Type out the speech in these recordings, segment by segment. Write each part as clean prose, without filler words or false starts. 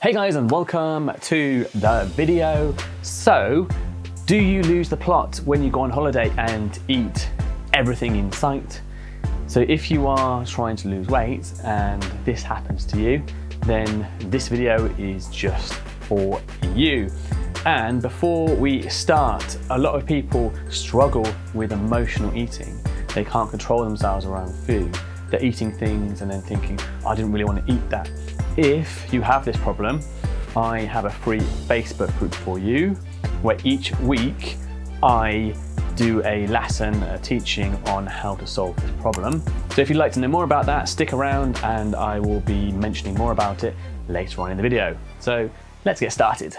Hey guys, and welcome to the video. So, do you lose the plot when you go on holiday and eat everything in sight? So if you are trying to lose weight and this happens to you, then this video is just for you. And before we start, a lot of people struggle with emotional eating. They can't control themselves around food. They're eating things and then thinking, I didn't really want to eat that. If you have this problem, I have a free Facebook group for you where each week I do a lesson, a teaching on how to solve this problem. So if you'd like to know more about that, stick around and I will be mentioning more about it later on in the video. So let's get started.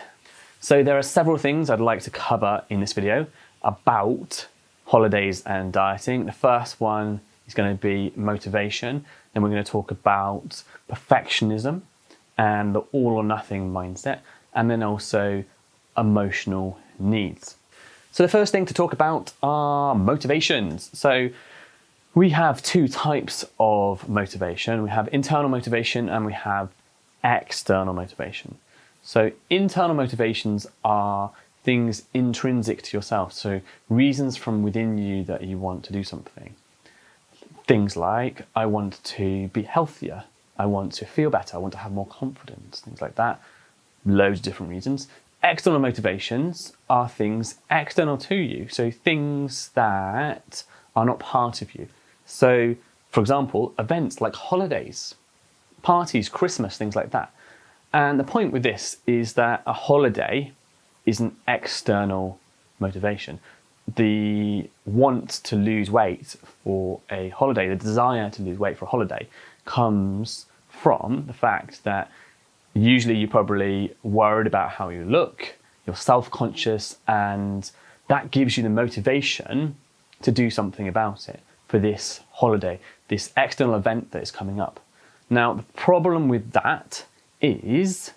So there are several things I'd like to cover in this video about holidays and dieting. The first one is going to be motivation. Then we're going to talk about perfectionism and the all or nothing mindset, and then also emotional needs. So the first thing to talk about are motivations. So we have two types of motivation. We have internal motivation and we have external motivation. So internal motivations are things intrinsic to yourself. So reasons from within you that you want to do something. Things like, I want to be healthier, I want to feel better, I want to have more confidence, things like that. Loads of different reasons. External motivations are things external to you, so things that are not part of you. So, for example, events like holidays, parties, Christmas, things like that. And the point with this is that a holiday is an external motivation. The want to lose weight for a holiday, the desire to lose weight for a holiday, comes from the fact that usually you're probably worried about how you look, you're self-conscious, and that gives you the motivation to do something about it for this holiday, this external event that is coming up. Now, the problem with that is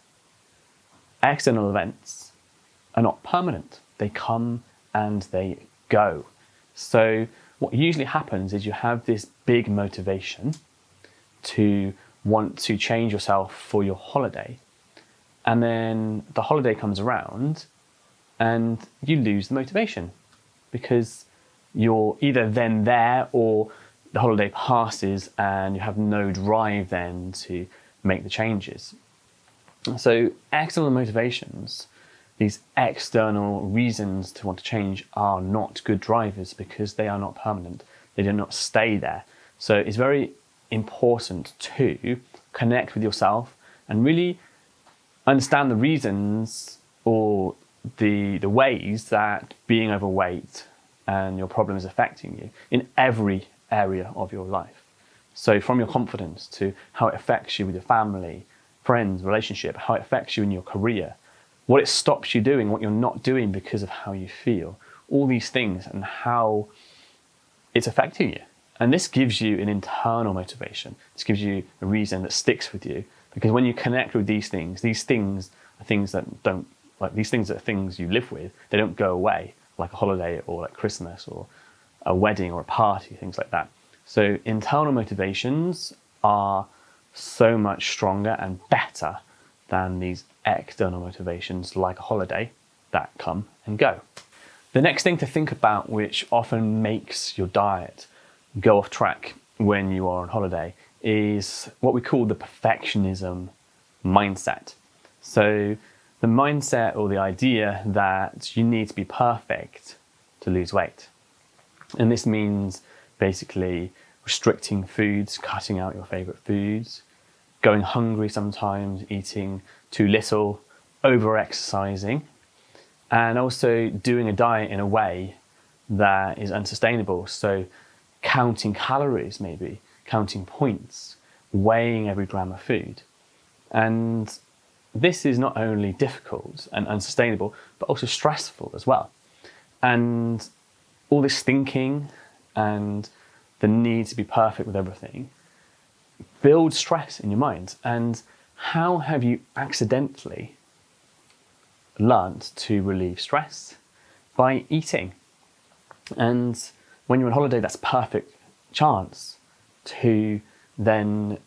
external events are not permanent. They come and they go. So what usually happens is you have this big motivation to want to change yourself for your holiday, and then the holiday comes around and you lose the motivation because you're either then there or the holiday passes and you have no drive then to make the changes. So external motivations, these external reasons to want to change, are not good drivers because they are not permanent. They do not stay there. So it's very important to connect with yourself and really understand the reasons or the ways that being overweight and your problem is affecting you in every area of your life. So from your confidence to how it affects you with your family, friends, relationship, how it affects you in your career, what it stops you doing, what you're not doing because of how you feel, all these things and how it's affecting you. And this gives you an internal motivation. This gives you a reason that sticks with you, because when you connect with these things are things that don't, like these things are things you live with. They don't go away like a holiday or like Christmas or a wedding or a party, things like that. So internal motivations are so much stronger and better than these external motivations like a holiday that come and go. The next thing to think about, which often makes your diet go off track when you are on holiday, is what we call the perfectionism mindset. So the mindset or the idea that you need to be perfect to lose weight. And this means basically restricting foods, cutting out your favorite foods, going hungry sometimes, eating too little, over-exercising, and also doing a diet in a way that is unsustainable. So counting calories, maybe, counting points, weighing every gram of food. And this is not only difficult and unsustainable, but also stressful as well. And all this thinking and the need to be perfect with everything build stress in your mind. And how have you accidentally learned to relieve stress? By eating. And when you're on holiday, that's a perfect chance to then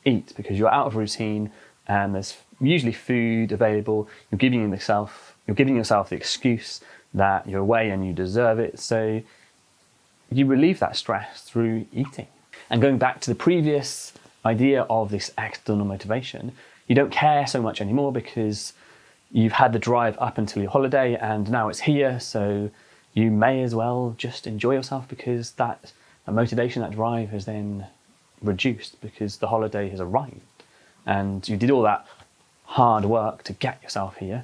eat because you're out of routine and there's usually food available. You're giving yourself the excuse that you're away and you deserve it. So you relieve that stress through eating. And going back to the previous idea of this external motivation, you don't care so much anymore because you've had the drive up until your holiday and now it's here. So you may as well just enjoy yourself because that motivation, that drive has then reduced because the holiday has arrived and you did all that hard work to get yourself here.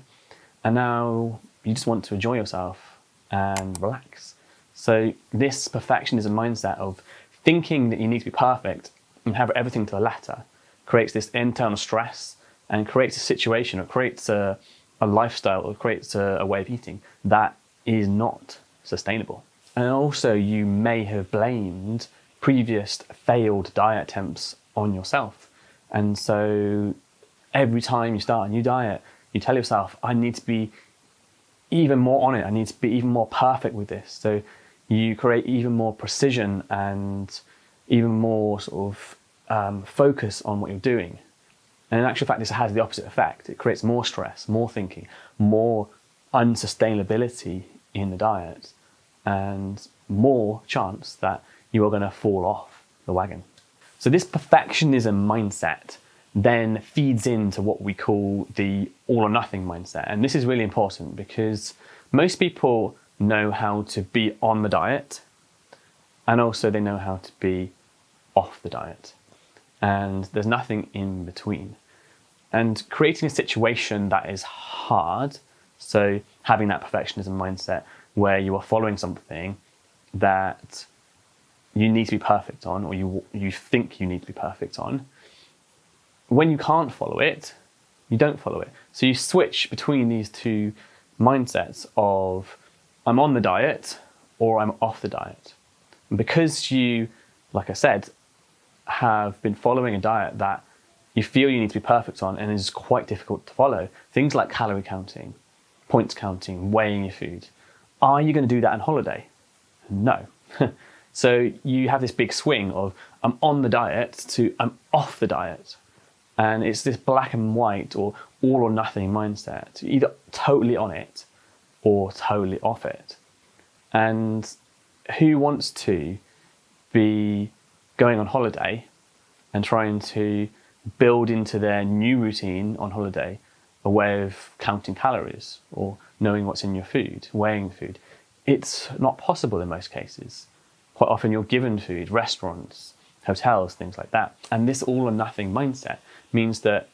And now you just want to enjoy yourself and relax. So this perfectionism mindset of thinking that you need to be perfect and have everything to the letter creates this internal stress and creates a situation, or creates a lifestyle, or creates a way of eating that is not sustainable. And also you may have blamed previous failed diet attempts on yourself. And so every time you start a new diet, you tell yourself, I need to be even more on it. I need to be even more perfect with this. So you create even more precision and even more sort of focus on what you're doing. And in actual fact, this has the opposite effect. It creates more stress, more thinking, more unsustainability in the diet, and more chance that you are going to fall off the wagon. So this perfectionism mindset then feeds into what we call the all or nothing mindset. And this is really important because most people know how to be on the diet, and also they know how to be off the diet. And there's nothing in between. And creating a situation that is hard, so having that perfectionism mindset where you are following something that you need to be perfect on, or you think you need to be perfect on, when you can't follow it, you don't follow it. So you switch between these two mindsets of I'm on the diet or I'm off the diet. And because you, like I said, have been following a diet that you feel you need to be perfect on and is quite difficult to follow, things like calorie counting, points counting, weighing your food, are you going to do that on holiday? No. So you have this big swing of I'm on the diet to I'm off the diet. And it's this black and white or all or nothing mindset, either totally on it or totally off it. And who wants to be going on holiday and trying to build into their new routine on holiday a way of counting calories or knowing what's in your food, weighing food? It's not possible in most cases. Quite often you're given food, restaurants, hotels, things like that. And this all or nothing mindset means that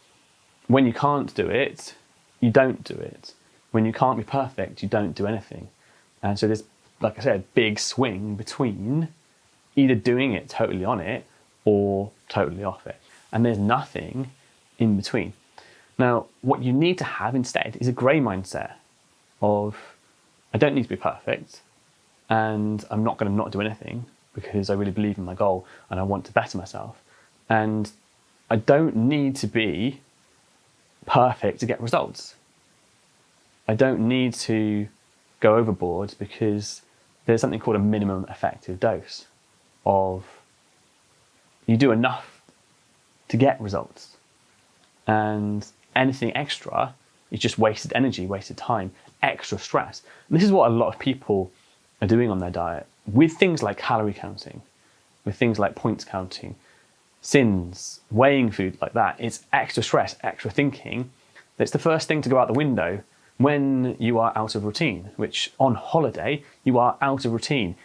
when you can't do it, you don't do it. When you can't be perfect, you don't do anything. And so there's, like I said, big swing between either doing it totally on it or totally off it. And there's nothing in between. Now, what you need to have instead is a grey mindset of, I don't need to be perfect, and I'm not going to not do anything because I really believe in my goal and I want to better myself. And I don't need to be perfect to get results. I don't need to go overboard because there's something called a minimum effective dose of you do enough to get results. And anything extra is just wasted energy, wasted time, extra stress. And this is what a lot of people are doing on their diet with things like calorie counting, with things like points counting, sins, weighing food like that. It's extra stress, extra thinking. It's the first thing to go out the window when you are out of routine, which on holiday, you are out of routine.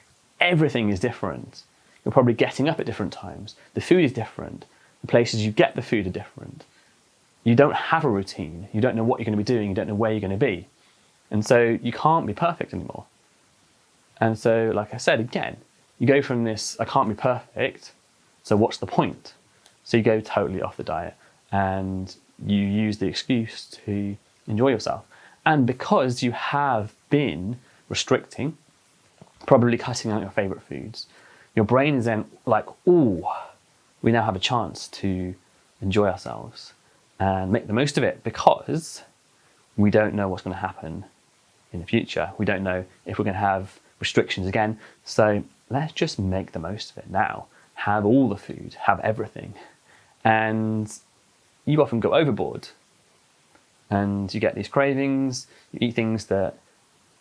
Everything is different. You're probably getting up at different times. The food is different. The places you get the food are different. You don't have a routine. You don't know what you're going to be doing. You don't know where you're going to be. And so you can't be perfect anymore. And so, like I said, again, you go from this, I can't be perfect, so what's the point? So you go totally off the diet and you use the excuse to enjoy yourself. And because you have been restricting, probably cutting out your favorite foods, your brain is then like, ooh, we now have a chance to enjoy ourselves and make the most of it because we don't know what's going to happen in the future. We don't know if we're going to have restrictions again. So let's just make the most of it now. Have all the food, have everything. And you often go overboard and you get these cravings, you eat things that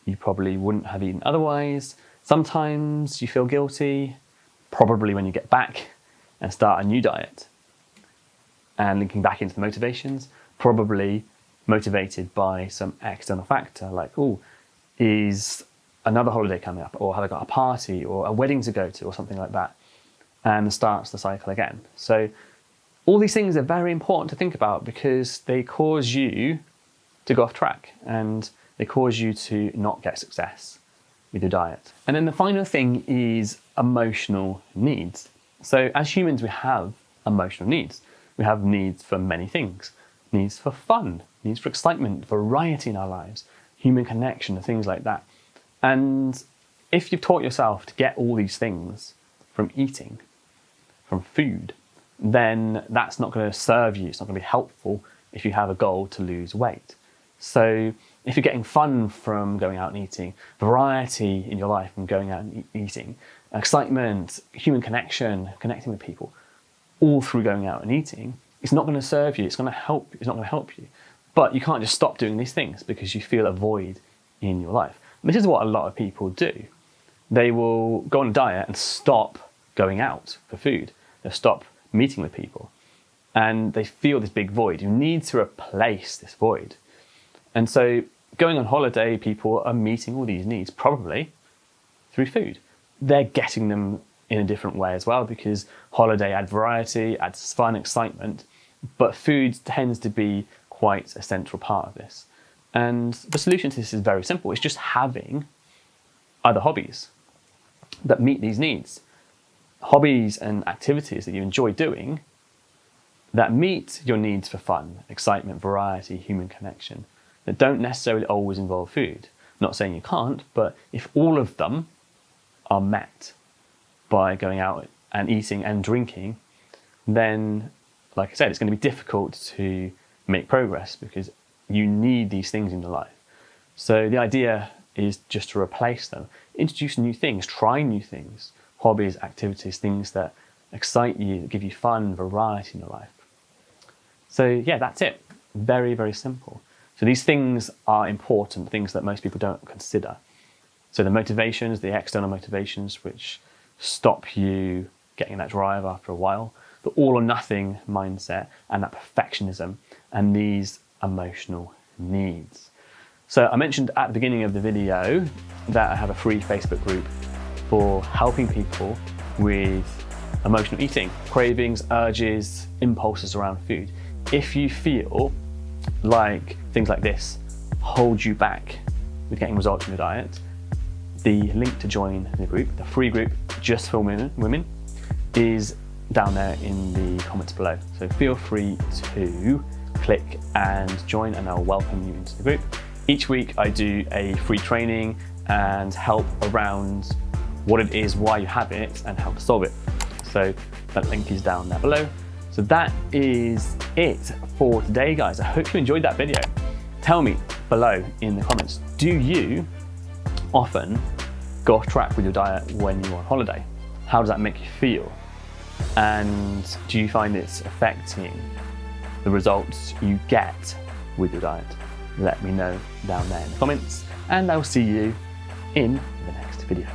you probably wouldn't have eaten otherwise. Sometimes you feel guilty, probably when you get back and start a new diet. And linking back into the motivations, probably motivated by some external factor like, oh, is another holiday coming up, or have I got a party or a wedding to go to or something like that, and starts the cycle again. So all these things are very important to think about because they cause you to go off track and they cause you to not get success with your diet. And then the final thing is emotional needs. So as humans, we have emotional needs. We have needs for many things. Needs for fun, needs for excitement, variety in our lives, human connection, and things like that. And if you've taught yourself to get all these things from eating, from food, then that's not going to serve you. It's not going to be helpful if you have a goal to lose weight. So if you're getting fun from going out and eating, variety in your life from going out and eating, excitement, human connection, connecting with people, all through going out and eating, it's not going to serve you. It's going to help. It's not going to help you. But you can't just stop doing these things because you feel a void in your life. And this is what a lot of people do. They will go on a diet and stop going out for food. They'll stop meeting with people. And they feel this big void. You need to replace this void. And so going on holiday, people are meeting all these needs probably through food. They're getting them in a different way as well because holiday adds variety, adds fun, excitement, but food tends to be quite a central part of this. And the solution to this is very simple. It's just having other hobbies that meet these needs. Hobbies and activities that you enjoy doing that meet your needs for fun, excitement, variety, human connection, that don't necessarily always involve food. I'm not saying you can't, but if all of them are met by going out and eating and drinking, then, like I said, it's going to be difficult to make progress because you need these things in your life. So the idea is just to replace them, introduce new things, try new things, hobbies, activities, things that excite you, that give you fun, variety in your life. So yeah, that's it. Very, very simple. So these things are important, things that most people don't consider. So the motivations, the external motivations, which stop you getting that drive after a while, the all or nothing mindset and that perfectionism and these emotional needs. So I mentioned at the beginning of the video that I have a free Facebook group for helping people with emotional eating, cravings, urges, impulses around food. If you feel like things like this hold you back with getting results from your diet, the link to join the group, the free group just for women, is down there in the comments below. So feel free to click and join and I'll welcome you into the group. Each week I do a free training and help around what it is, why you have it, and how to solve it. So that link is down there below. So that is it for today, guys. I hope you enjoyed that video. Tell me below in the comments, do you often go off track with your diet when you're on holiday? How does that make you feel? And do you find it's affecting the results you get with your diet? Let me know down there in the comments, and I'll see you in the next video.